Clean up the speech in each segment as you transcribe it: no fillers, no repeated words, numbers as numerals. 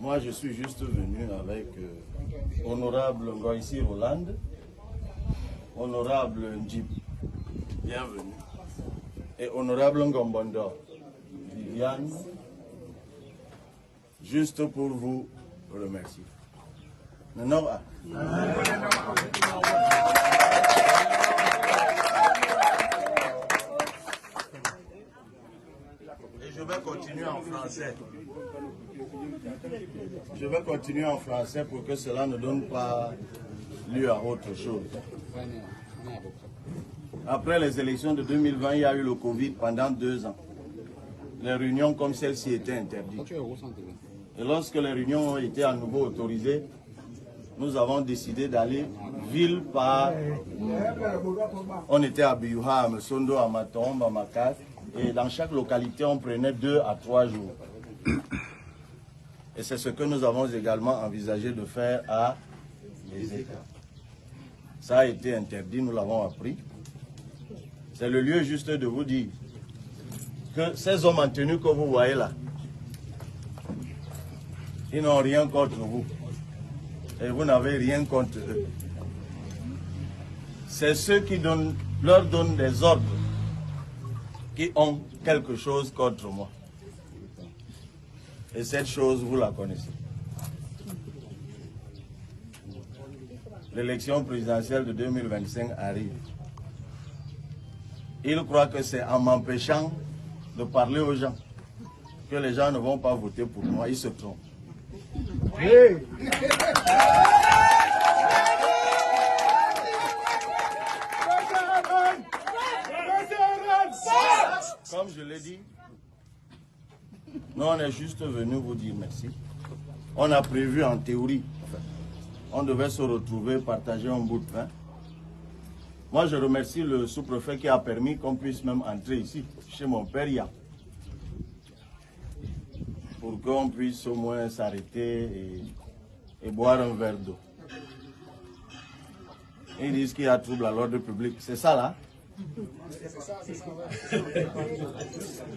Moi, je suis juste venu avec honorable Ngoïsi Roland, honorable Njib, bienvenue, et honorable Ngombondo, Viviane, juste pour vous remercier. Non, et je vais continuer en français. Je vais continuer en français pour que cela ne donne pas lieu à autre chose. Après les élections de 2020, il y a eu le Covid pendant 2 ans. Les réunions comme celle-ci étaient interdites. Et lorsque les réunions ont été à nouveau autorisées, nous avons décidé d'aller ville par... On était à Biyuha, à Mesondo, à Matombe, à Makas. Et dans chaque localité, on prenait 2 à 3 jours. Et c'est ce que nous avons également envisagé de faire à les États. Ça a été interdit, nous l'avons appris. C'est le lieu juste de vous dire que ces hommes en tenue que vous voyez là, ils n'ont rien contre vous. Et vous n'avez rien contre eux. C'est ceux qui leur donnent des ordres qui ont quelque chose contre moi. Et cette chose, vous la connaissez. L'élection présidentielle de 2025 arrive. Ils croient que c'est en m'empêchant de parler aux gens que les gens ne vont pas voter pour moi. Ils se trompent. Hey. Comme je l'ai dit, nous on est juste venu vous dire merci. On a prévu en théorie, on devait se retrouver, partager un bout de pain. Moi je remercie le sous-préfet qui a permis qu'on puisse même entrer ici, chez mon père Yann, pour qu'on puisse au moins s'arrêter et boire un verre d'eau. Ils disent qu'il y a trouble à l'ordre public, c'est ça là?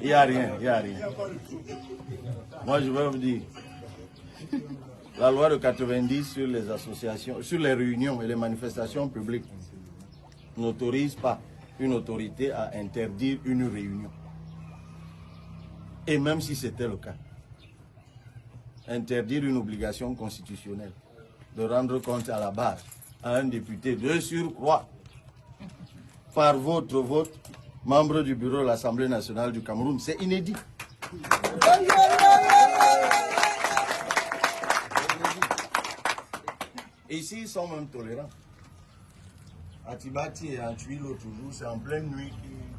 Il n'y a rien, il n'y a rien. Moi, je vais vous dire, la loi de 90 sur les associations, sur les réunions et les manifestations publiques n'autorise pas une autorité à interdire une réunion. Et même si c'était le cas, interdire une obligation constitutionnelle de rendre compte à la base à un député de surcroît par votre vote, membre du bureau de l'Assemblée nationale du Cameroun, c'est inédit. Et ici, ils sont même tolérants. À Tibati et à Tuile, toujours, c'est en pleine nuit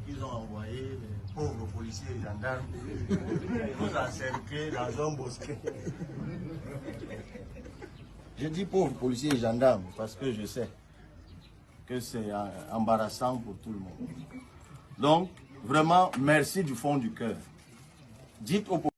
qu'ils ont envoyé les pauvres policiers et gendarmes nous encercler dans un bosquet. Je dis pauvres policiers et gendarmes parce que je sais que c'est embarrassant pour tout le monde. Donc, vraiment, merci du fond du cœur. Dites aux